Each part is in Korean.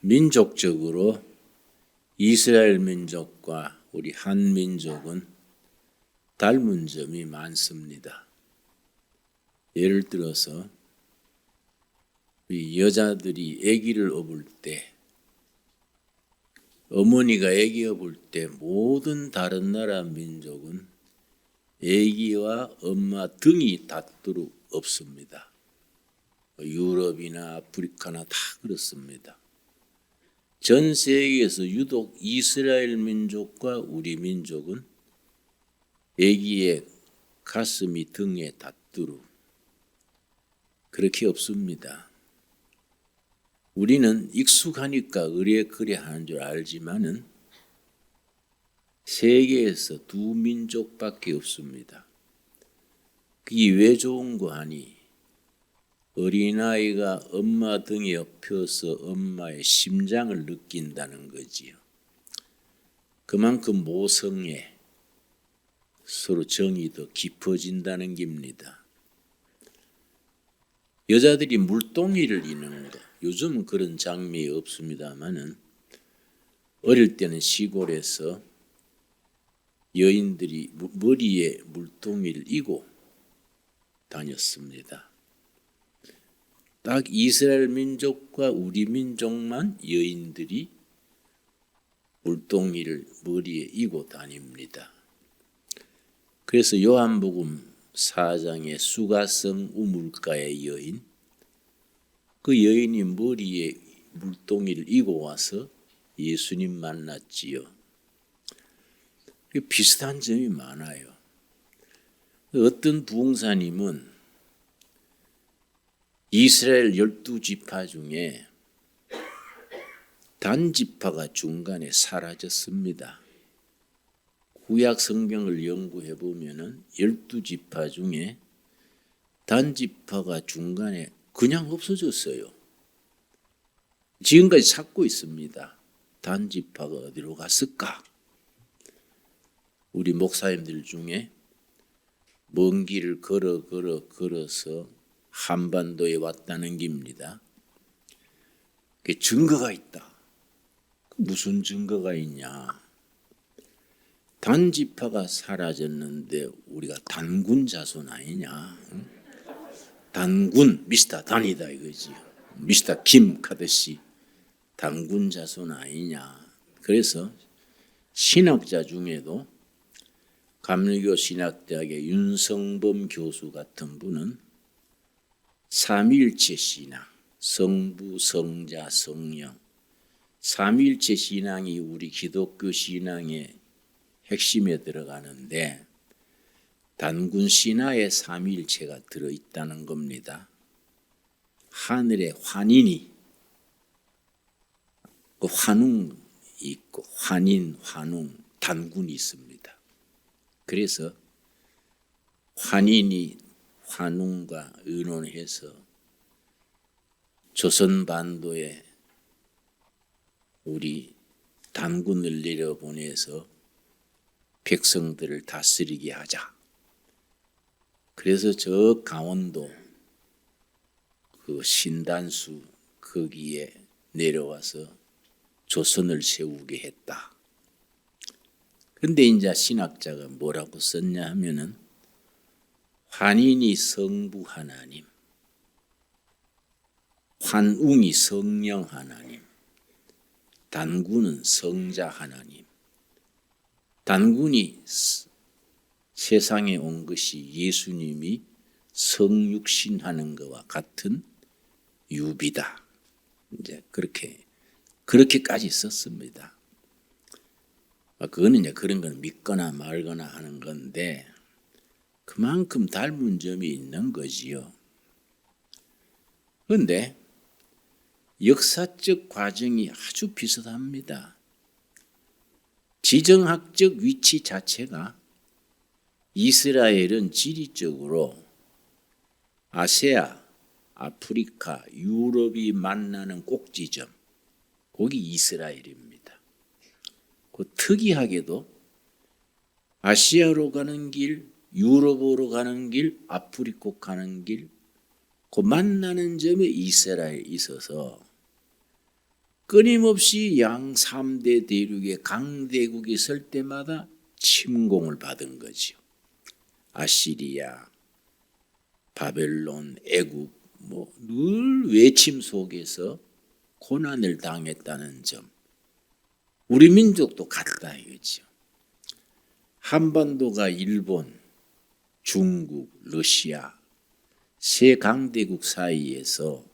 민족적으로 이스라엘 민족과 우리 한민족은 닮은 점이 많습니다. 예를 들어서 우리 여자들이 아기를 업을 때, 어머니가 아기 업을 때 모든 다른 나라 민족은 아기와 엄마 등이 닿도록 없습니다. 유럽이나 아프리카나 다 그렇습니다. 전 세계에서 유독 이스라엘 민족과 우리 민족은 아기의 가슴이 등에 닿도록 그렇게 없습니다. 우리는 익숙하니까 그래 하는 줄 알지만은 세계에서 두 민족밖에 없습니다. 그게 왜 좋은 거 하니? 어린아이가 엄마 등에 엎혀서 엄마의 심장을 느낀다는 거지요. 그만큼 모성애, 서로 정이 더 깊어진다는 겁니다. 여자들이 물동이를 이는 거, 요즘은 그런 장면이 없습니다만은 어릴 때는 시골에서 여인들이 머리에 물동이를 이고 다녔습니다. 딱 이스라엘 민족과 우리 민족만 여인들이 물동이를 머리에 이고 다닙니다. 그래서 요한복음 4장의 수가성 우물가의 여인, 그 여인이 머리에 물동이를 이고 와서 예수님 만났지요. 비슷한 점이 많아요. 어떤 부흥사님은 이스라엘 12지파 중에 단지파가 중간에 사라졌습니다. 구약 성경을 연구해 보면은 12지파 중에 단지파가 중간에 그냥 없어졌어요. 지금까지 찾고 있습니다. 단지파가 어디로 갔을까? 우리 목사님들 중에 먼 길을 걸어서 한반도에 왔다는 겁니다. 증거가 있다. 무슨 증거가 있냐? 단지파가 사라졌는데 우리가 단군 자손 아니냐? 단군, 미스터 단이다 이거지요. 미스터 김 카드시 단군 자손 아니냐? 그래서 신학자 중에도 감리교 신학대학의 윤성범 교수 같은 분은 삼위일체 신앙, 성부, 성자, 성령, 삼위일체 신앙이 우리 기독교 신앙의 핵심에 들어가는데 단군 신화에 삼위일체가 들어있다는 겁니다. 하늘에 환인이 그 환웅이 있고 환인, 환웅, 단군이 있습니다. 그래서 환인이 환웅과 의논해서 조선 반도에 우리 단군을 내려보내서 백성들을 다스리게 하자. 그래서 저 강원도 그 신단수 거기에 내려와서 조선을 세우게 했다. 근데 이제 신학자가 뭐라고 썼냐 하면은 환인이 성부 하나님, 환웅이 성령 하나님, 단군은 성자 하나님. 단군이 세상에 온 것이 예수님이 성육신하는 것과 같은 유비다. 이제 그렇게까지 썼습니다. 그거는 이제 그런 건 믿거나 말거나 하는 건데 그만큼 닮은 점이 있는 거지요. 그런데 역사적 과정이 아주 비슷합니다. 지정학적 위치 자체가 이스라엘은 지리적으로 아시아, 아프리카, 유럽이 만나는 꼭지점, 거기 이스라엘입니다. 그 특이하게도 아시아로 가는 길, 유럽으로 가는 길, 아프리카 가는 길, 그 만나는 점에 이스라엘이 있어서 끊임없이 양 3대 대륙의 강대국이 설 때마다 침공을 받은 거죠. 아시리아, 바벨론, 애국 늘 외침 속에서 고난을 당했다는 점. 우리 민족도 같다 이거죠. 한반도가 일본, 중국, 러시아 세 강대국 사이에서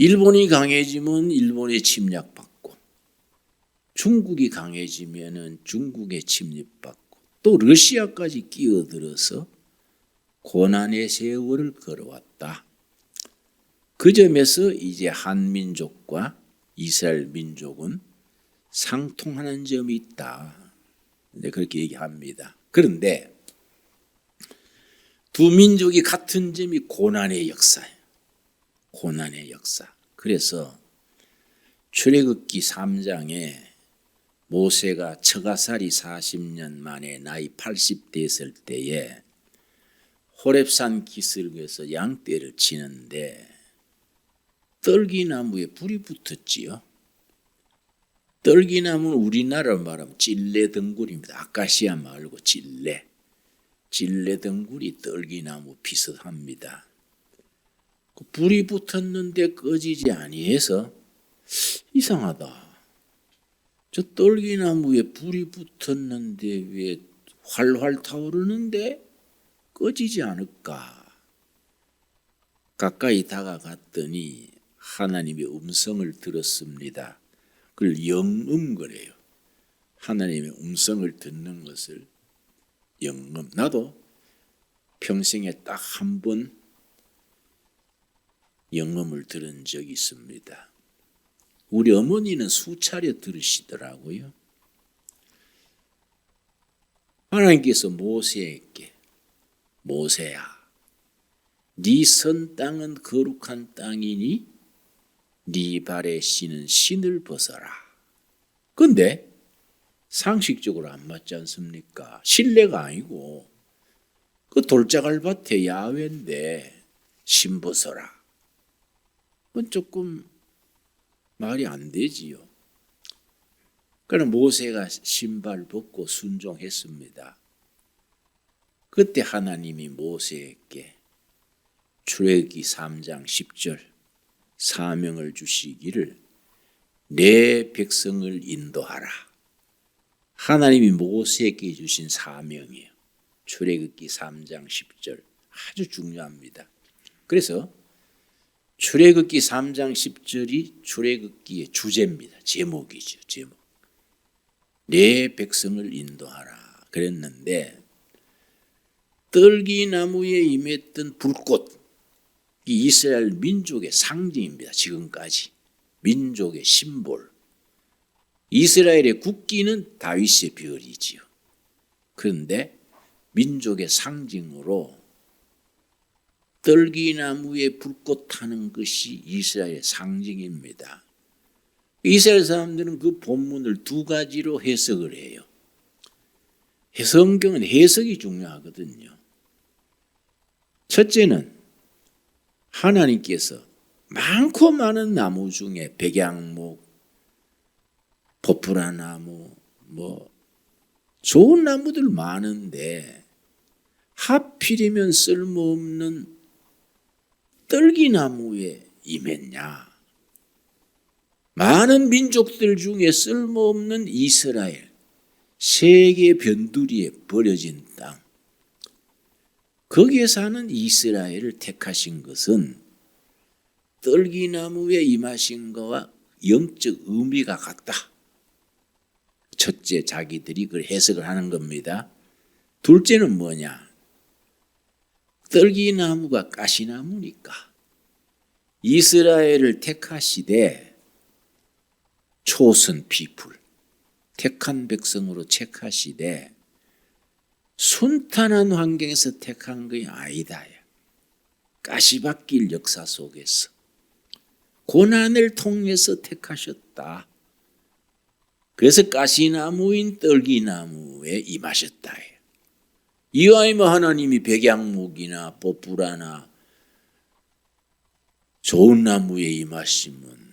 일본이 강해지면 일본의 침략받고 중국이 강해지면 중국의 침략받고 또 러시아까지 끼어들어서 고난의 세월을 걸어왔다. 그 점에서 이제 한민족과 이스라엘 민족은 상통하는 점이 있다. 그렇게 얘기합니다. 그런데 두 민족이 같은 점이 고난의 역사예요. 고난의 역사. 그래서 출애굽기 3장에 모세가 처가살이 40년 만에 나이 80 됐을 때에 호렙산 기슭에서 양떼를 치는데 떨기나무에 불이 붙었지요. 떨기나무는 우리나라로 말하면 찔레덩굴입니다. 아카시아 말고 찔레. 찔레덩굴이 떨기나무 비슷합니다. 불이 붙었는데 꺼지지 아니해서 이상하다. 저 떨기나무에 불이 붙었는데 왜 활활 타오르는데 꺼지지 않을까? 가까이 다가갔더니 하나님의 음성을 들었습니다. 그걸 영음거래요. 하나님의 음성을 듣는 것을 영음. 나도 평생에 딱 한 번 영음을 들은 적이 있습니다. 우리 어머니는 수차례 들으시더라고요. 하나님께서 모세에게 모세야, 네 선 땅은 거룩한 땅이니 네 발에 신은 신을 벗어라. 그런데 상식적으로 안 맞지 않습니까? 실내가 아니고 그 돌자갈밭에 야외인데 신 벗어라. 그건 조금 말이 안 되지요. 그럼 모세가 신발 벗고 순종했습니다. 그때 하나님이 모세에게 출애굽기 3장 10절 사명을 주시기를 내 백성을 인도하라. 하나님이 모세에게 주신 사명이에요. 출애굽기 3장 10절 아주 중요합니다. 그래서 출애굽기 3장 10절이 출애굽기의 주제입니다. 제목이죠. 제목. 내 백성을 인도하라 그랬는데 떨기나무에 임했던 불꽃, 이 이스라엘 민족의 상징입니다. 지금까지 민족의 심볼. 이스라엘의 국기는 다윗의 별이지요. 그런데 민족의 상징으로 떨기나무에 불꽃 타는 것이 이스라엘의 상징입니다. 이스라엘 사람들은 그 본문을 두 가지로 해석을 해요. 성경은 해석이 중요하거든요. 첫째는 하나님께서 많고 많은 나무 중에 백양목, 포프라나무, 좋은 나무들 많은데 하필이면 쓸모없는 떨기나무에 임했냐. 많은 민족들 중에 쓸모없는 이스라엘, 세계 변두리에 버려진 땅, 거기에 사는 이스라엘을 택하신 것은 떨기나무에 임하신 것과 영적 의미가 같다. 첫째, 자기들이 그걸 해석을 하는 겁니다. 둘째는 뭐냐? 떨기나무가 가시나무니까 이스라엘을 택하시되 초선 피플, 택한 백성으로 택하시되 순탄한 환경에서 택한 것이 아니다. 가시밭길 역사 속에서 고난을 통해서 택하셨다. 그래서 가시나무인 떨기나무에 임하셨다. 이와이면 하나님이 백양목이나 포프라나 좋은 나무에 임하시면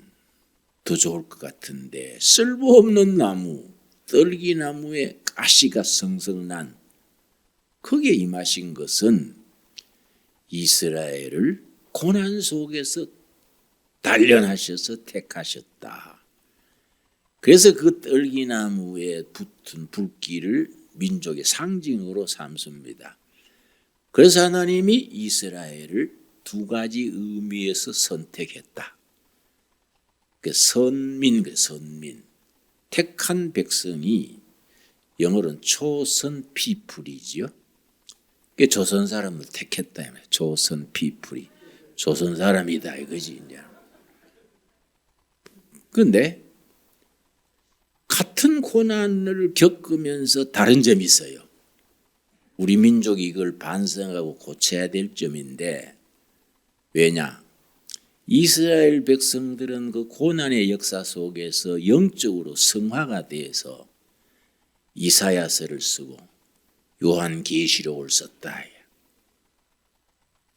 더 좋을 것 같은데 쓸모없는 나무, 떨기나무에 가시가 성성난 거기에 임하신 것은 이스라엘을 고난 속에서 단련하셔서 택하셨다. 그래서 그 떨기나무에 붙은 불길을 민족의 상징으로 삼습니다. 그래서 하나님이 이스라엘을 두 가지 의미에서 선택했다. 선민, 택한 백성이 영어로는 chosen people이지요. 조선 사람을 택했다. chosen people이 조선 사람이다 이거지. 그런데 같은 고난을 겪으면서 다른 점이 있어요. 우리 민족이 이걸 반성하고 고쳐야 될 점인데, 왜냐? 이스라엘 백성들은 그 고난의 역사 속에서 영적으로 성화가 돼서 이사야서를 쓰고 요한계시록을 썼다.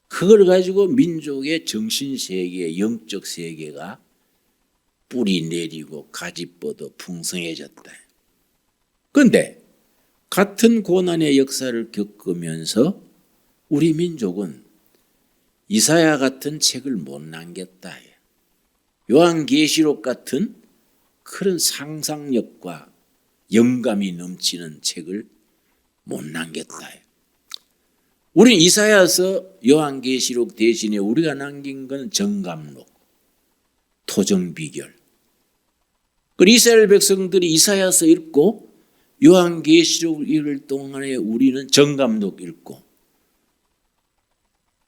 그걸 가지고 민족의 정신세계, 영적 세계가 뿌리 내리고 가지 뻗어 풍성해졌다. 그런데 같은 고난의 역사를 겪으면서 우리 민족은 이사야 같은 책을 못 남겼다. 요한계시록 같은 그런 상상력과 영감이 넘치는 책을 못 남겼다. 우리 이사야서, 요한계시록 대신에 우리가 남긴 건 정감록, 토정비결. 그리고 이스라엘 백성들이 이사야서 읽고 요한계시록 읽을 동안에 우리는 정감록 읽고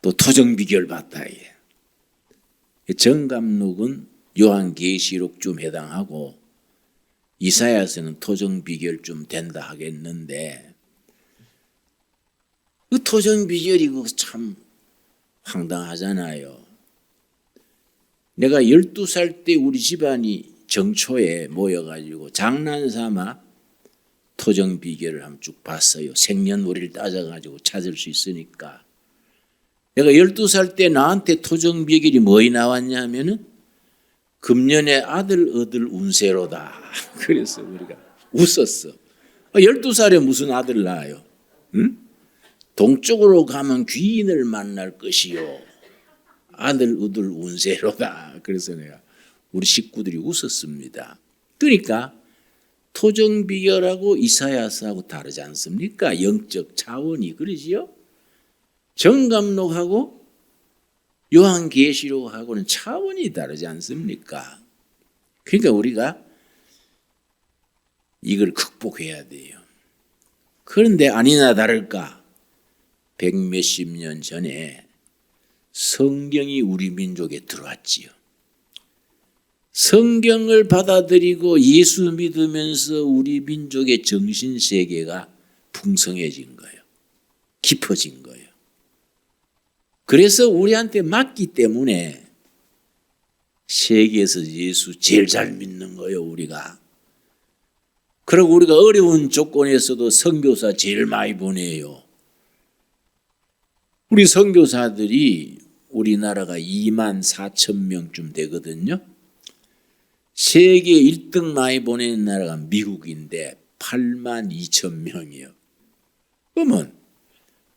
또 토정비결 봤다. 정감록은 요한계시록쯤 해당하고 이사야서는 토정비결쯤 된다 하겠는데, 그 토정비결이 참 황당하잖아요. 내가 12살 때 우리 집안이 정초에 모여가지고 장난삼아 토정비결을 한번 쭉 봤어요. 생년월일 따져가지고 찾을 수 있으니까. 내가 12살 때 나한테 토정비결이 뭐이 나왔냐면은 금년에 아들 얻을 운세로다. 그래서 우리가 웃었어. 12살에 무슨 아들 낳아요? 응? 동쪽으로 가면 귀인을 만날 것이요. 아들 얻을 운세로다. 그래서 내가 우리 식구들이 웃었습니다. 그러니까 토정비결하고 이사야서하고 다르지 않습니까? 영적 차원이 그러지요? 정감록하고 요한계시록하고는 차원이 다르지 않습니까? 그러니까 우리가 이걸 극복해야 돼요. 그런데 아니나 다를까 백몇십 년 전에 성경이 우리 민족에 들어왔지요. 성경을 받아들이고 예수 믿으면서 우리 민족의 정신세계가 풍성해진 거예요. 깊어진 거예요. 그래서 우리한테 맞기 때문에 세계에서 예수 제일 잘 믿는 거예요, 우리가. 그리고 우리가 어려운 조건에서도 선교사 제일 많이 보내요. 우리 선교사들이 우리나라가 2만 4천 명쯤 되거든요. 세계 1등 많이 보내는 나라가 미국인데 8만 2천 명이에요. 그러면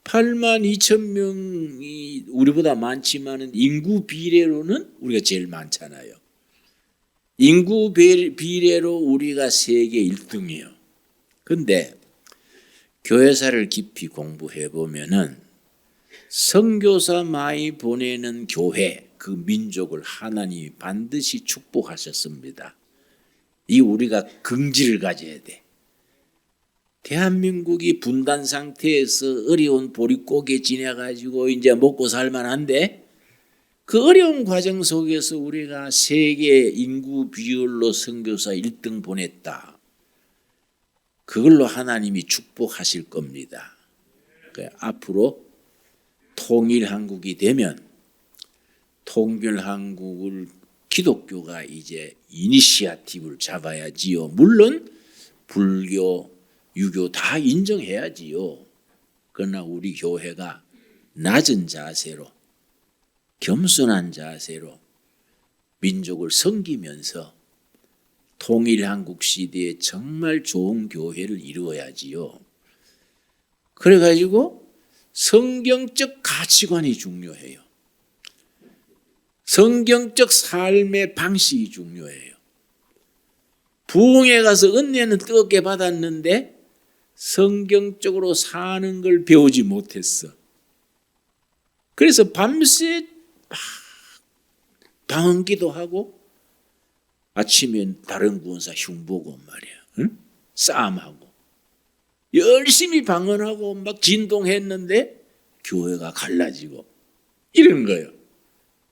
8만 2천 명이 우리보다 많지만 인구 비례로는 우리가 제일 많잖아요. 인구 비례로 우리가 세계 1등이에요. 그런데 교회사를 깊이 공부해 보면은 선교사 많이 보내는 교회, 그 민족을 하나님이 반드시 축복하셨습니다. 이 우리가 긍지를 가져야 돼. 대한민국이 분단 상태에서 어려운 보릿고개 지내가지고 이제 먹고 살만한데, 그 어려운 과정 속에서 우리가 세계 인구 비율로 선교사 1등 보냈다. 그걸로 하나님이 축복하실 겁니다. 앞으로 통일한국이 되면 통일한국을 기독교가 이제 이니시아티브를 잡아야지요. 물론 불교, 유교 다 인정해야지요. 그러나 우리 교회가 낮은 자세로, 겸손한 자세로 민족을 섬기면서 통일 한국 시대에 정말 좋은 교회를 이루어야지요. 그래가지고 성경적 가치관이 중요해요. 성경적 삶의 방식이 중요해요. 부흥회 가서 은혜는 뜨겁게 받았는데 성경적으로 사는 걸 배우지 못했어. 그래서 밤새 방언기도 하고 아침엔 다른 구원사 흉보고 말이야. 응? 싸움하고 열심히 방언하고 막 진동했는데 교회가 갈라지고 이런 거예요.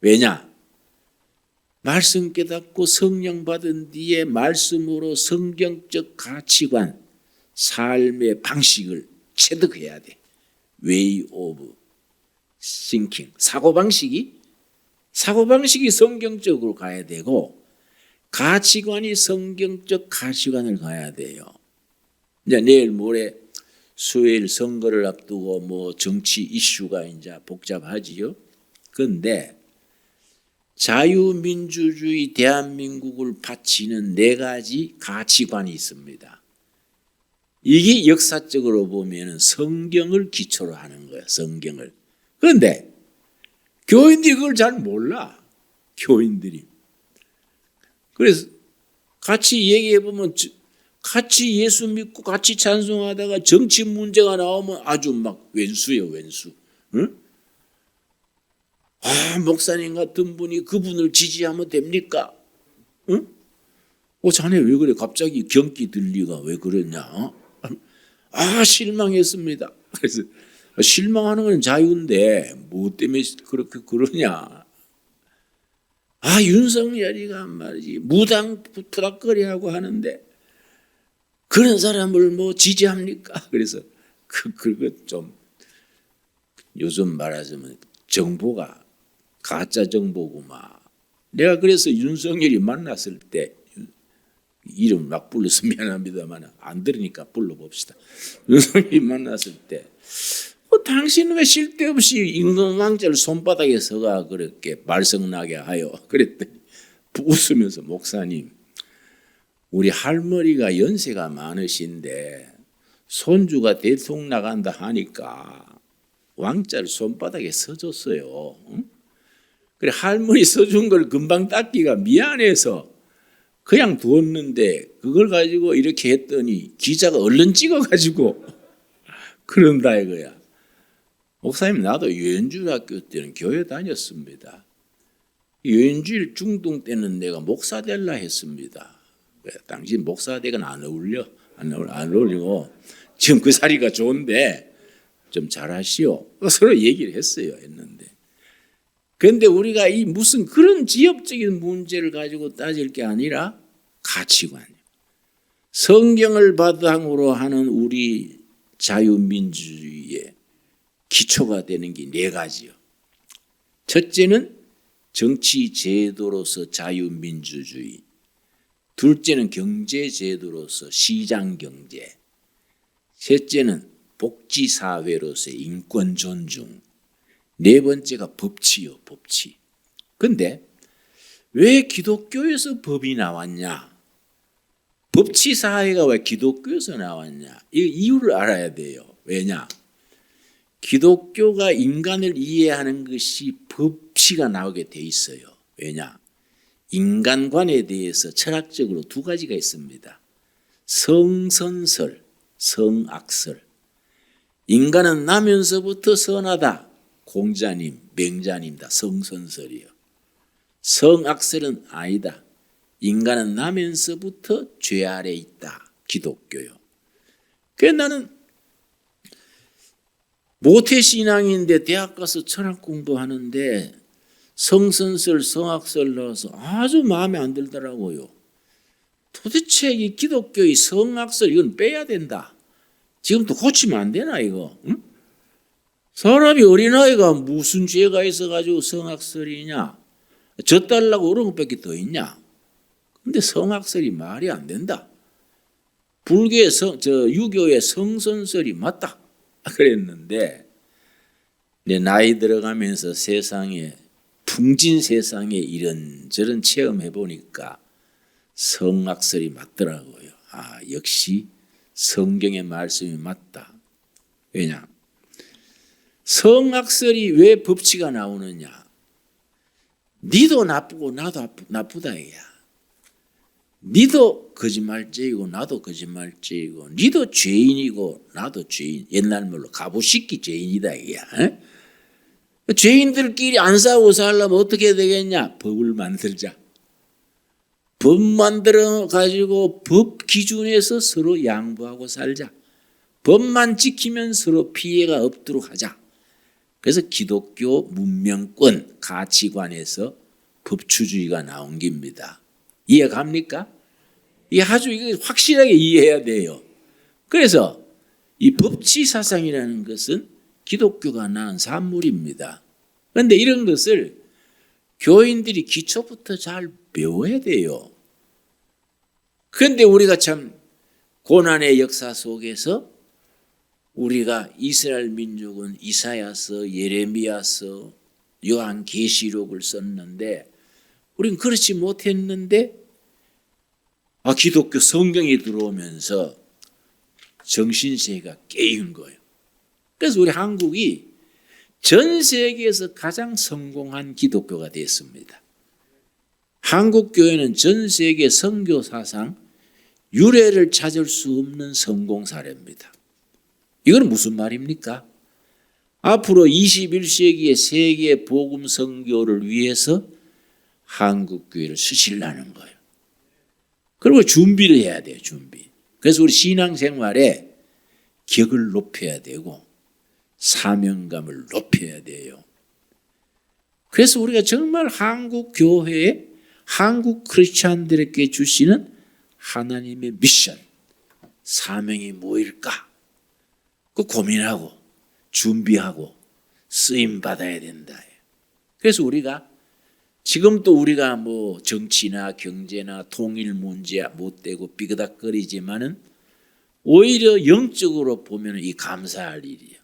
왜냐? 말씀 깨닫고 성령 받은 뒤에 말씀으로 성경적 가치관, 삶의 방식을 체득해야 돼. Way of thinking. 사고방식이 성경적으로 가야 되고 가치관이 성경적 가치관을 가야 돼요. 이제 내일 모레 수요일 선거를 앞두고 뭐 정치 이슈가 이제 복잡하지요. 그런데 자유민주주의 대한민국을 바치는 4가지 가치관이 있습니다. 이게 역사적으로 보면 성경을 기초로 하는 거예요. 성경을. 그런데 교인들이 그걸 잘 몰라. 교인들이. 그래서 같이 얘기해 보면 같이 예수 믿고 같이 찬송하다가 정치 문제가 나오면 아주 막 왼수예요. 왼수. 응? 목사님 같은 분이 그분을 지지하면 됩니까? 응? 자네 왜 그래? 갑자기 경기 들리가 왜 그랬냐? 실망했습니다. 그래서 실망하는 건 자유인데 뭐 때문에 그렇게 그러냐? 윤석열이가 말이지 무당 푸닥거리하고 하는데 그런 사람을 뭐 지지합니까? 그래서 그거 좀 요즘 말하자면 정보가 가짜 정보구만. 내가 그래서 윤석열이 만났을 때 이름 막 불러서 미안합니다만 안 들으니까 불러봅시다. 윤석열이 만났을 때 당신 왜 쓸데없이 임금왕자를 손바닥에 서가 그렇게 말썽나게 하여 그랬더니 웃으면서 목사님 우리 할머니가 연세가 많으신데 손주가 대통령 나간다 하니까 왕자를 손바닥에 서줬어요. 응? 그래 할머니 서준 걸 금방 닦기가 미안해서 그냥 두었는데 그걸 가지고 이렇게 했더니 기자가 얼른 찍어가지고 그런다 이거야. 목사님 나도 유엔주일 학교 때는 교회 다녔습니다. 유엔주일 중동 때는 내가 목사 될라 했습니다. 당신 목사 되건 안 어울리고 지금 그 자리가 좋은데 좀 잘하시오. 서로 얘기를 했는데. 그런데 우리가 이 무슨 그런 지역적인 문제를 가지고 따질 게 아니라 가치관이에요. 성경을 바탕으로 하는 우리 자유민주주의의 기초가 되는 게 4가지요. 첫째는 정치 제도로서 자유민주주의, 둘째는 경제 제도로서 시장경제, 셋째는 복지사회로서의 인권 존중, 4번째가 법치요, 법치. 그런데 왜 기독교에서 법이 나왔냐? 법치사회가 왜 기독교에서 나왔냐? 이 이유를 알아야 돼요. 왜냐? 기독교가 인간을 이해하는 것이 법치가 나오게 돼 있어요. 왜냐? 인간관에 대해서 철학적으로 2가지가 있습니다. 성선설, 성악설. 인간은 나면서부터 선하다. 공자님, 맹자님 다 성선설이에요. 성악설은 아니다. 인간은 나면서부터 죄 아래 있다. 기독교요. 그래서 나는 모태신앙인데 대학 가서 철학 공부하는데 성선설, 성악설 나와서 아주 마음에 안 들더라고요. 도대체 이 기독교의 성악설 이건 빼야 된다. 지금도 고치면 안 되나 이거? 응? 사람이 어린아이가 무슨 죄가 있어가지고 성악설이냐? 젖달라고 그런 것밖에 더 있냐? 근데 성악설이 말이 안 된다. 불교의 유교의 성선설이 맞다. 그랬는데 내 나이 들어가면서 세상에 풍진 세상에 이런저런 체험해 보니까 성악설이 맞더라고요. 아, 역시 성경의 말씀이 맞다. 왜냐? 성악설이 왜 법치가 나오느냐? 니도 나쁘고 나도 나쁘다 이야. 니도 거짓말쟁이고 나도 거짓말쟁이고, 니도 죄인이고 나도 죄인. 옛날 말로 가부식기 죄인이다 이야. 죄인들끼리 안 싸우고 살려면 어떻게 해야 되겠냐? 법을 만들자. 법 만들어 가지고 법 기준에서 서로 양보하고 살자. 법만 지키면 서로 피해가 없도록 하자. 그래서 기독교 문명권 가치관에서 법치주의가 나온 겁니다. 이해갑니까? 이게 아주 확실하게 이해해야 돼요. 그래서 이 법치 사상이라는 것은 기독교가 낳은 산물입니다. 그런데 이런 것을 교인들이 기초부터 잘 배워야 돼요. 그런데 우리가 참 고난의 역사 속에서 우리가 이스라엘 민족은 이사야서, 예레미야서, 요한계시록을 썼는데 우리는 그렇지 못했는데 기독교 성경이 들어오면서 정신세계가 깨인 거예요. 그래서 우리 한국이 전 세계에서 가장 성공한 기독교가 됐습니다. 한국 교회는 전 세계 선교 사상 유례를 찾을 수 없는 성공 사례입니다. 이건 무슨 말입니까? 앞으로 21세기의 세계 복음 선교를 위해서 한국 교회를 쓰시려는 거예요. 그리고 준비를 해야 돼요. 준비. 그래서 우리 신앙생활에 격을 높여야 되고 사명감을 높여야 돼요. 그래서 우리가 정말 한국 교회에 한국 크리스찬들에게 주시는 하나님의 미션, 사명이 뭐일까? 그 고민하고 준비하고 쓰임 받아야 된다. 그래서 우리가 지금 또 우리가 뭐 정치나 경제나 통일 문제 못되고 삐그덕거리지만은 오히려 영적으로 보면 이 감사할 일이에요.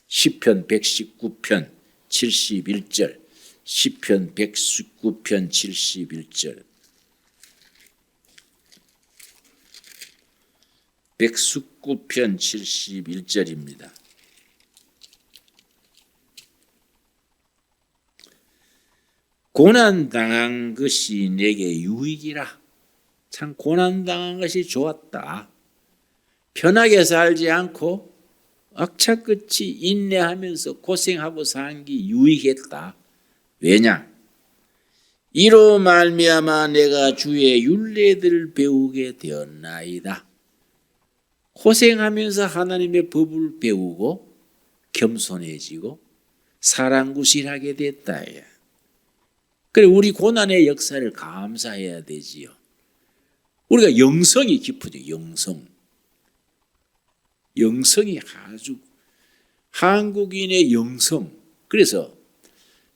시편 119편 71절, 시편 119편 71절, 119편 71절입니다. 고난당한 것이 내게 유익이라. 참 고난당한 것이 좋았다. 편하게 살지 않고 악착같이 인내하면서 고생하고 사는 게 유익했다. 왜냐? 이로 말미암아 내가 주의 율례들을 배우게 되었나이다. 고생하면서 하나님의 법을 배우고 겸손해지고 사랑구실하게 됐다. 그래, 우리 고난의 역사를 감사해야 되지요. 우리가 영성이 깊어져. 영성이 아주 한국인의 영성. 그래서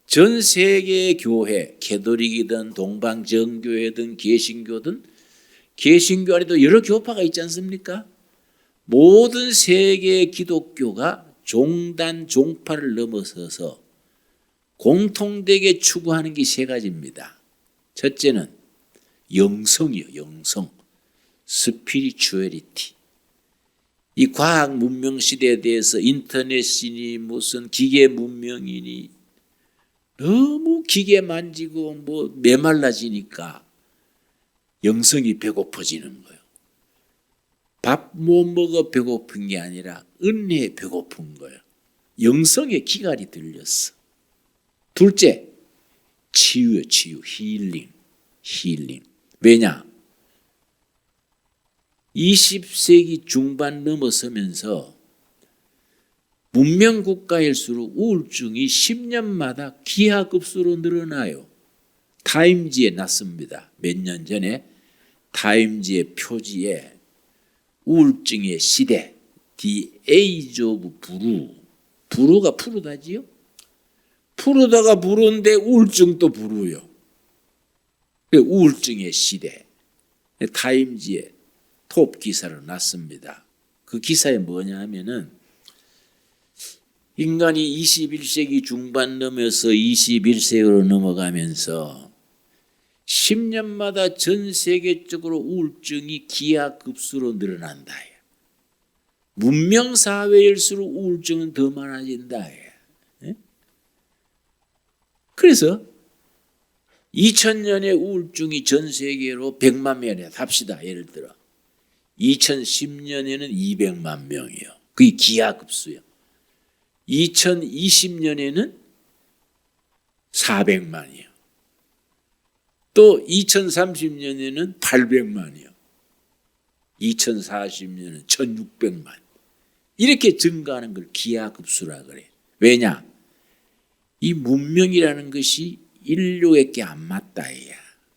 전 세계 교회, 캐톨릭이든 동방정교회든 개신교든, 개신교 안에도 여러 교파가 있지 않습니까? 모든 세계 기독교가 종단 종파를 넘어서서 공통되게 추구하는 게 세 가지입니다. 첫째는 영성이요. 영성. 스피리추얼리티. 이 과학 문명 시대에 대해서 인터넷이니 무슨 기계 문명이니 너무 기계 만지고 뭐 메말라지니까 영성이 배고파지는 거예요. 밥 못 먹어 배고픈 게 아니라 은혜에 배고픈 거예요. 영성에 기갈이 들렸어. 둘째, 치유요. 치유. 힐링. 왜냐? 20세기 중반 넘어서면서 문명국가일수록 우울증이 10년마다 기하급수로 늘어나요. 타임지에 났습니다. 몇 년 전에 타임지의 표지에 우울증의 시대, The Age of Blue. 부르가 푸르다지요? 푸르다가 부르는데 우울증도 부르요. 우울증의 시대. 타임지에 톱 기사로 났습니다. 그 기사에 뭐냐 하면은 인간이 21세기 중반 넘어서 21세기로 넘어가면서 10년마다 전 세계적으로 우울증이 기하급수로 늘어난다. 문명사회일수록 우울증은 더 많아진다. 그래서 2000년에 우울증이 전 세계로 100만 명이라 합시다. 예를 들어 2010년에는 200만 명이요. 그게 기하급수요. 2020년에는 400만이요. 또 2030년에는 800만이요. 2040년에는 1600만. 이렇게 증가하는 걸 기하급수라 그래. 왜냐? 이 문명이라는 것이 인류에게 안 맞다.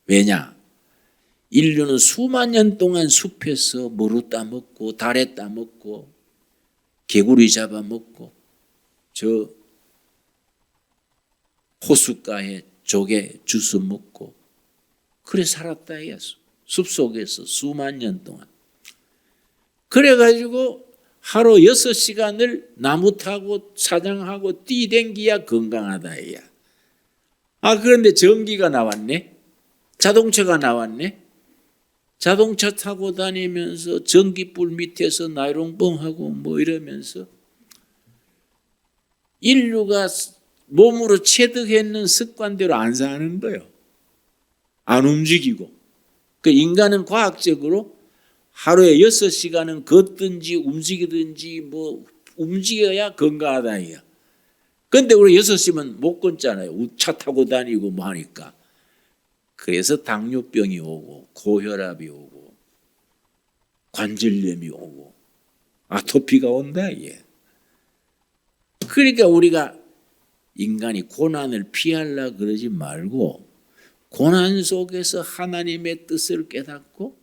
왜냐? 인류는 수만 년 동안 숲에서 머루 따먹고 달에 따먹고 개구리 잡아먹고 저 호숫가에 조개 주워 먹고 그래 살았다. 숲속에서 수만 년 동안. 그래가지고 하루 6시간을 나무 타고 사냥하고 뛰댕기야 건강하다. 그런데 전기가 나왔네. 자동차가 나왔네. 자동차 타고 다니면서 전기불 밑에서 나이롱봉하고 뭐 이러면서 인류가 몸으로 체득했는 습관대로 안 사는 거예요. 안 움직이고. 그 인간은 과학적으로 하루에 6시간은 걷든지 움직이든지 뭐 움직여야 건강하다. 그런데 우리 6시면 못 걷잖아요. 차 타고 다니고 뭐 하니까. 그래서 당뇨병이 오고 고혈압이 오고 관절염이 오고 아토피가 온다. 그러니까 우리가 인간이 고난을 피하려고 그러지 말고 고난 속에서 하나님의 뜻을 깨닫고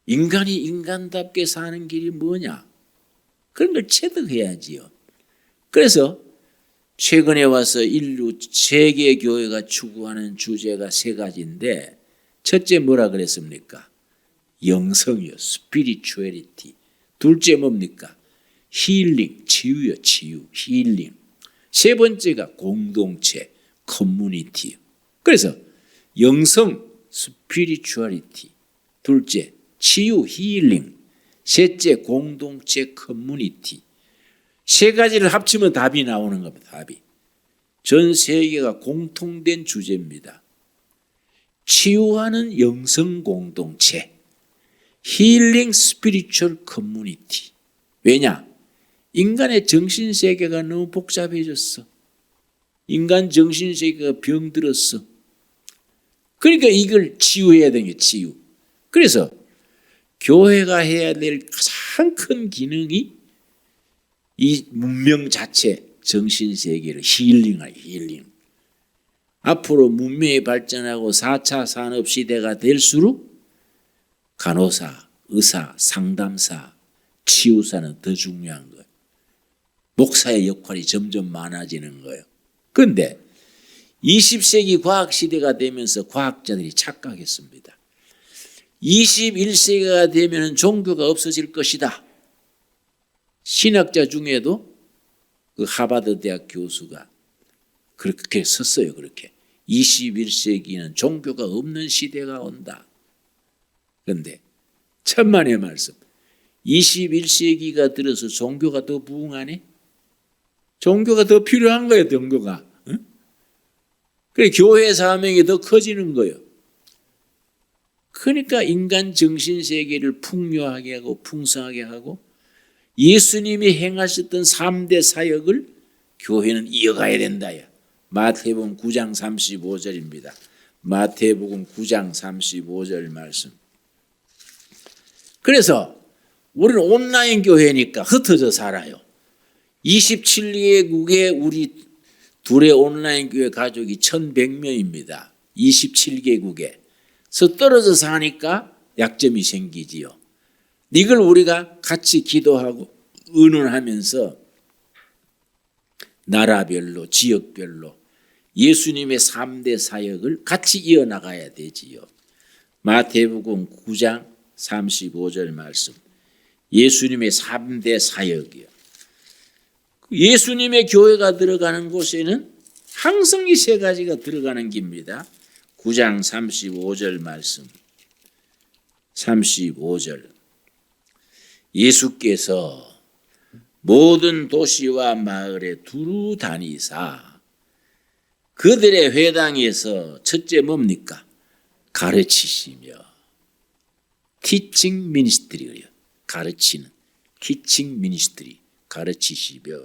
인간이 인간답게 사는 길이 뭐냐? 그런 걸 체득해야지요. 그래서 최근에 와서 인류 세계 교회가 추구하는 주제가 3가지인데 첫째 뭐라 그랬습니까? 영성이요. 스피리추얼리티. 둘째 뭡니까? 힐링. 치유요. 치유. 힐링. 세 번째가 공동체. 커뮤니티요. 그래서 영성, 스피리추얼리티. 둘째 치유, 힐링. 셋째 공동체, 커뮤니티. 3가지를 합치면 답이 나오는 겁니다. 답이. 전 세계가 공통된 주제입니다. 치유하는 영성 공동체, 힐링 스피리추얼 커뮤니티. 왜냐? 인간의 정신세계가 너무 복잡해졌어. 인간 정신세계가 병들었어. 그러니까 이걸 치유해야 되는 게 치유. 그래서 교회가 해야 될 가장 큰 기능이 이 문명 자체 정신세계를 힐링하기. 힐링. 앞으로 문명이 발전하고 4차 산업시대가 될수록 간호사, 의사, 상담사, 치유사는 더 중요한 거예요. 목사의 역할이 점점 많아지는 거예요. 그런데 20세기 과학시대가 되면서 과학자들이 착각했습니다. 21세기가 되면 종교가 없어질 것이다. 신학자 중에도 그 하버드 대학 교수가 그렇게 썼어요. 그렇게 21세기는 종교가 없는 시대가 온다. 그런데 천만의 말씀, 21세기가 들어서 종교가 더 부흥하네. 종교가 더 필요한 거예요. 종교가. 응? 그래 교회 사명이 더 커지는 거예요. 그러니까 인간 정신세계를 풍요하게 하고 풍성하게 하고 예수님이 행하셨던 3대 사역을 교회는 이어가야 된다. 마태복음 9장 35절입니다. 마태복음 9장 35절 말씀. 그래서 우리는 온라인 교회니까 흩어져 살아요. 27개국에 우리 둘의 온라인 교회 가족이 1100명입니다. 27개국에서 떨어져 사니까 약점이 생기지요. 이걸 우리가 같이 기도하고 의논하면서 나라별로 지역별로 예수님의 3대 사역을 같이 이어나가야 되지요. 마태복음 9장 35절 말씀. 예수님의 3대 사역이요. 예수님의 교회가 들어가는 곳에는 항상 이 3가지가 들어가는 겁니다. 9장 35절 말씀. 35절. 예수께서 모든 도시와 마을에 두루 다니사 그들의 회당에서 첫째 뭡니까? 가르치시며. 티칭 미니스트리예요. 가르치는. 티칭 미니스트리. 가르치시며.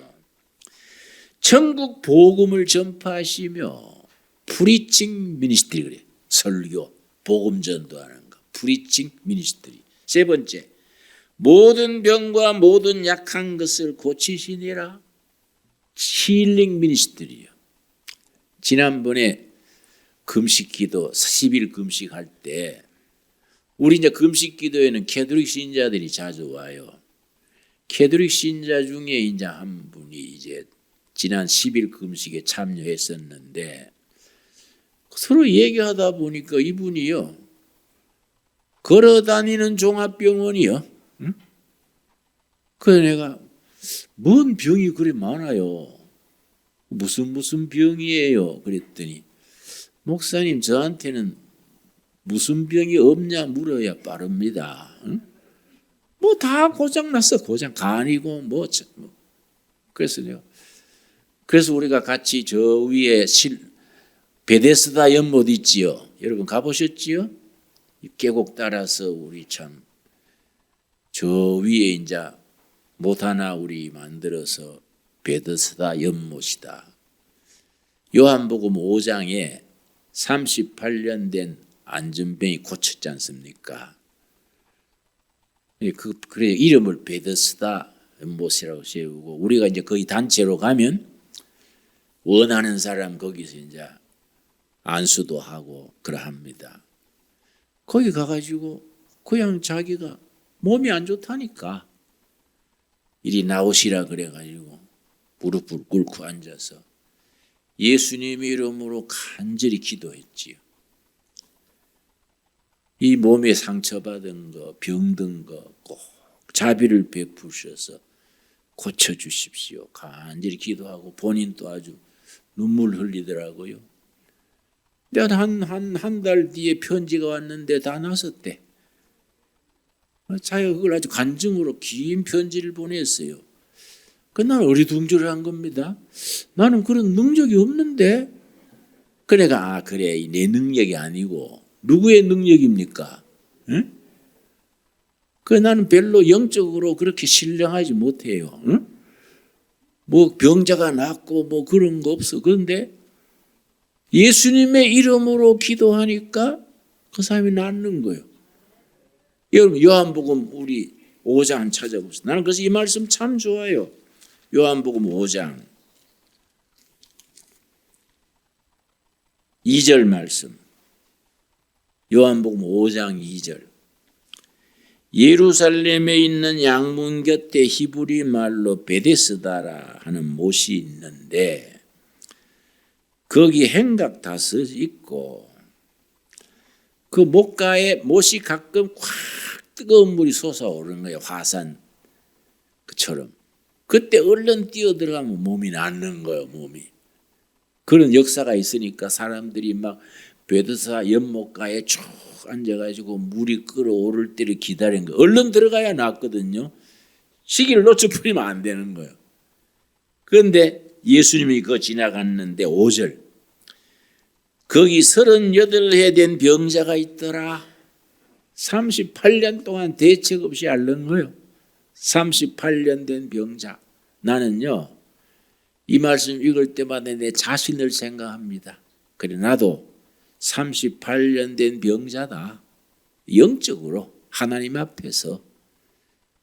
천국 복음을 전파하시며. 프리칭 미니스트리 그래. 설교, 복음 전도하는 거. 프리칭 미니스트리. 세 번째. 모든 병과 모든 약한 것을 고치시니라. 힐링 미니스트리요. 지난번에 금식기도 10일 금식할 때 우리 이제 금식기도에는 캐톨릭 신자들이 자주 와요. 캐톨릭 신자 중에 이제 한 분이 이제 지난 10일 금식에 참여했었는데 서로 얘기하다 보니까 이분이요. 걸어다니는 종합병원이요. 응? 그래서 내가 뭔 병이 그리 많아요. 무슨 병이에요? 그랬더니 목사님 저한테는 무슨 병이 없냐 물어야 빠릅니다. 응? 뭐 다 고장났어. 간이고 뭐. 그래서 우리가 같이 저 위에 베데스다 연못 있지요. 여러분 가보셨지요? 계곡 따라서 우리 참 저 위에 이제 못 하나 우리 만들어서 베데스다 연못이다. 요한복음 5장에 38년 된 안전병이 고쳤지 않습니까? 그래 이름을 베데스다 연못이라고 세우고 우리가 이제 거기 단체로 가면 원하는 사람 거기서 이제 안수도 하고 그러합니다. 거기 가가지고 그냥 자기가 몸이 안 좋다니까 이리 나오시라 그래가지고 무릎을 꿇고 앉아서 예수님 이름으로 간절히 기도했지요. 이 몸에 상처받은 거, 병든 거 꼭 자비를 베푸셔서 고쳐주십시오. 간절히 기도하고 본인도 아주 눈물 흘리더라고요. 한 달 뒤에 편지가 왔는데 다 나섰대. 자기가 그걸 아주 간증으로 긴 편지를 보냈어요. 나는 어리둥절한 겁니다. 나는 그런 능력이 없는데. 그래가 그래 내 능력이 아니고 누구의 능력입니까? 응? 나는 별로 영적으로 그렇게 신령하지 못해요. 응? 뭐 병자가 낫고 뭐 그런 거 없어. 그런데 예수님의 이름으로 기도하니까 그 사람이 낫는 거예요. 여러분 요한복음 우리 5장 찾아봅시다. 나는 그래서 이 말씀 참 좋아요. 요한복음 5장 2절 말씀. 요한복음 5장 2절. 예루살렘에 있는 양문 곁에 히브리 말로 베데스다라 하는 못이 있는데 거기 행각 다섯 있고 그 못이 가끔 확 뜨거운 물이 솟아오르는 거예요. 화산 그처럼. 그때 얼른 뛰어들어가면 몸이 낫는 거예요. 몸이. 그런 역사가 있으니까 사람들이 막 베데스다 연못가에 쭉 앉아가지고 물이 끓어오를 때를 기다리는 거예요. 얼른 들어가야 낫거든요. 시기를 놓쳐버리면 안 되는 거예요. 그런데 예수님이 그거 지나갔는데 5절. 거기 38해 된 병자가 있더라. 38년 동안 대책 없이 앓는 거예요. 38년 된 병자. 나는요. 이 말씀 읽을 때마다 내 자신을 생각합니다. 그래 나도 38년 된 병자다. 영적으로 하나님 앞에서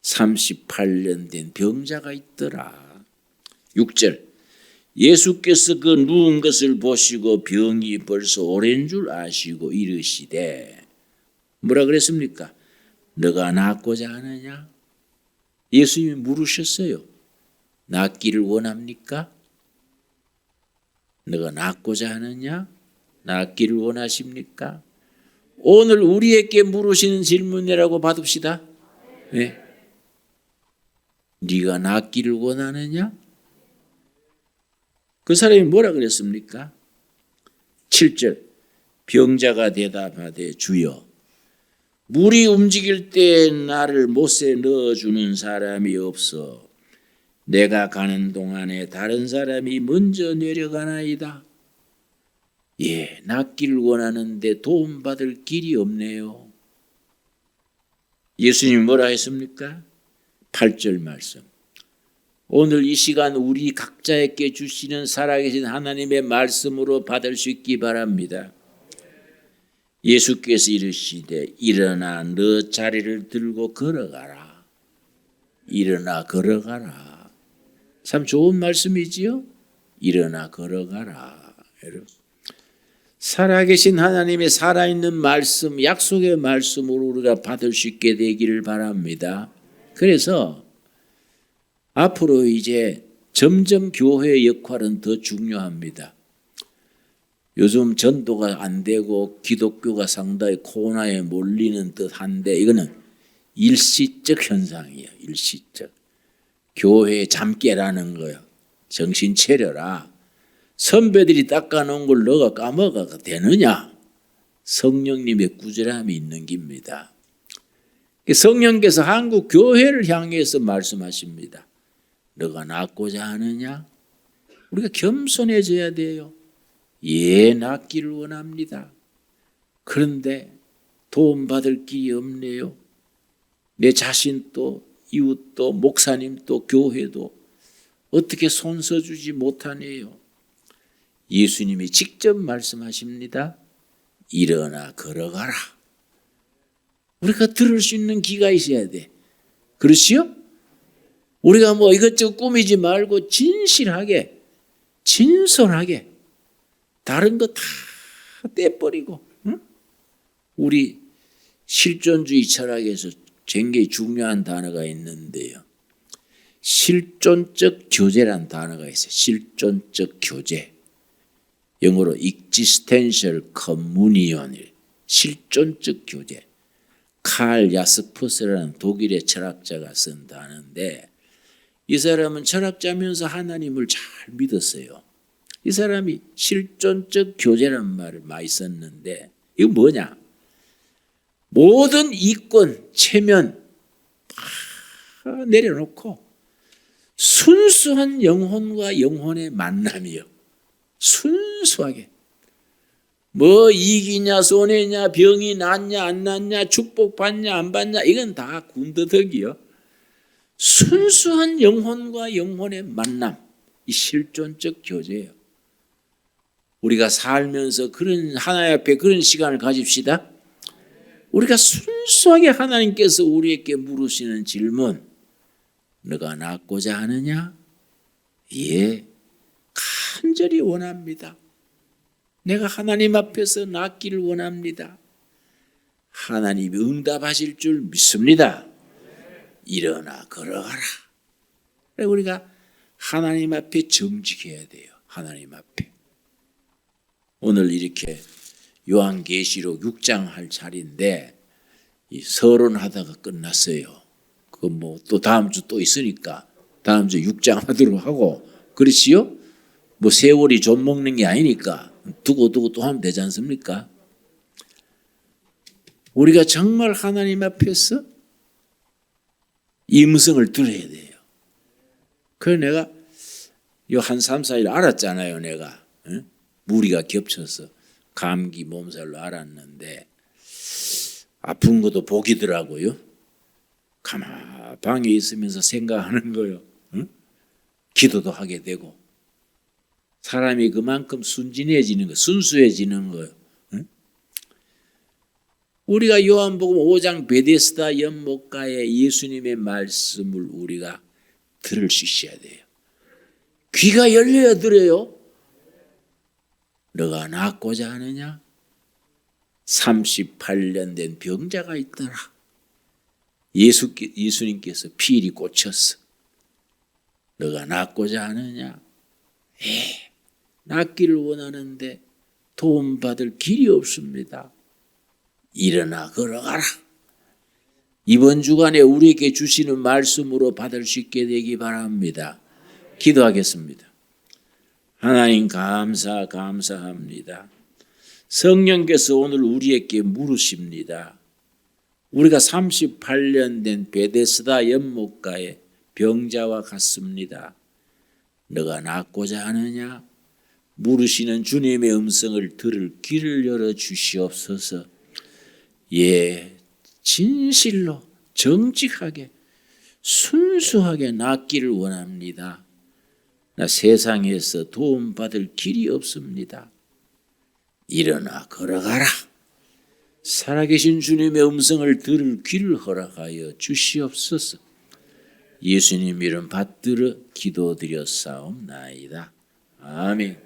38년 된 병자가 있더라. 6절. 예수께서 그 누운 것을 보시고 병이 벌써 오랜 줄 아시고 이르시되 뭐라 그랬습니까? 너가 낫고자 하느냐? 예수님이 물으셨어요. 낫기를 원합니까? 너가 낫고자 하느냐? 낫기를 원하십니까? 오늘 우리에게 물으시는 질문이라고 받읍시다. 네. 네가 낫기를 원하느냐? 그 사람이 뭐라 그랬습니까? 7절. 병자가 대답하되 주여 물이 움직일 때 나를 못에 넣어주는 사람이 없어 내가 가는 동안에 다른 사람이 먼저 내려가나이다. 예, 낫기를 원하는데 도움받을 길이 없네요. 예수님이 뭐라 했습니까? 8절 말씀. 오늘 이 시간 우리 각자에게 주시는 살아계신 하나님의 말씀으로 받을 수 있기 바랍니다. 예수께서 이르시되 일어나 너 자리를 들고 걸어가라. 일어나 걸어가라. 참 좋은 말씀이지요? 일어나 걸어가라. 여러분. 살아계신 하나님의 살아있는 말씀, 약속의 말씀으로 우리가 받을 수 있게 되기를 바랍니다. 그래서 앞으로 이제 점점 교회의 역할은 더 중요합니다. 요즘 전도가 안 되고 기독교가 상당히 코로나에 몰리는 듯한데 이거는 일시적 현상이에요. 일시적. 교회에 잠 깨라는 거예요. 정신 차려라. 선배들이 닦아놓은 걸 너가 까먹어가 되느냐? 성령님의 꾸준함이 있는 겁니다. 성령께서 한국 교회를 향해서 말씀하십니다. 너가 낫고자 하느냐? 우리가 겸손해져야 돼요. 예, 낫기를 원합니다. 그런데 도움받을 길이 없네요. 내 자신도 이웃도 목사님도 교회도 어떻게 손서주지 못하네요. 예수님이 직접 말씀하십니다. 일어나 걸어가라. 우리가 들을 수 있는 귀가 있어야 돼. 그렇지요? 우리가 뭐 이것저것 꾸미지 말고 진실하게 진솔하게 다른 거 다 떼버리고, 응? 우리 실존주의 철학에서 굉장히 중요한 단어가 있는데요. 실존적 교제란 단어가 있어요. 실존적 교제. 영어로 existential communion. 실존적 교제. 칼 야스퍼스라는 독일의 철학자가 쓴 단어인데 이 사람은 철학자면서 하나님을 잘 믿었어요. 이 사람이 실존적 교제라는 말을 많이 썼는데 이거 뭐냐? 모든 이권, 체면 다 내려놓고 순수한 영혼과 영혼의 만남이요. 순수하게. 뭐 이기냐 손해냐 병이 낫냐 안 낫냐 축복받냐 안 받냐 이건 다 군더더기요. 순수한 영혼과 영혼의 만남. 이 실존적 교제예요. 우리가 살면서 그런 하나님 앞에 그런 시간을 가집시다. 우리가 순수하게 하나님께서 우리에게 물으시는 질문. 너가 낫고자 하느냐? 예, 간절히 원합니다. 내가 하나님 앞에서 낫기를 원합니다. 하나님이 응답하실 줄 믿습니다. 일어나 걸어가라. 우리가 하나님 앞에 정직해야 돼요. 하나님 앞에. 오늘 이렇게 요한계시록 6장 할 자리인데 이 서론하다가 끝났어요. 그 뭐 또 다음 주 또 있으니까 다음 주 6장 하도록 하고 그렇지요? 뭐 세월이 좀 먹는 게 아니니까 두고 또 하면 되지 않습니까? 우리가 정말 하나님 앞에서 임성을 들어야 돼요. 그래서 내가 요 한 3, 4일 알았잖아요. 내가 무리가 겹쳐서 감기 몸살로 알았는데 아픈 것도 복이더라고요. 가만 방에 있으면서 생각하는 거요. 기도도 하게 되고 사람이 그만큼 순진해지는 거, 순수해지는 거요. 우리가 요한복음 5장 베데스다 연못가에 예수님의 말씀을 우리가 들을 수 있어야 돼요. 귀가 열려야 들어요. 너가 낫고자 하느냐? 38년 된 병자가 있더라. 예수님께서 피리 꽂혔어. 너가 낫고자 하느냐? 낫기를 원하는데 도움받을 길이 없습니다. 일어나 걸어가라. 이번 주간에 우리에게 주시는 말씀으로 받을 수 있게 되기 바랍니다. 기도하겠습니다. 하나님 감사합니다. 성령께서 오늘 우리에게 물으십니다. 우리가 38년 된 베데스다 연못가의 병자와 같습니다. 너가 낫고자 하느냐? 물으시는 주님의 음성을 들을 귀를 열어 주시옵소서. 예, 진실로 정직하게 순수하게 낫기를 원합니다. 나 세상에서 도움받을 길이 없습니다. 일어나 걸어가라. 살아계신 주님의 음성을 들을 귀를 허락하여 주시옵소서. 예수님 이름 받들어 기도드렸사옵나이다. 아멘.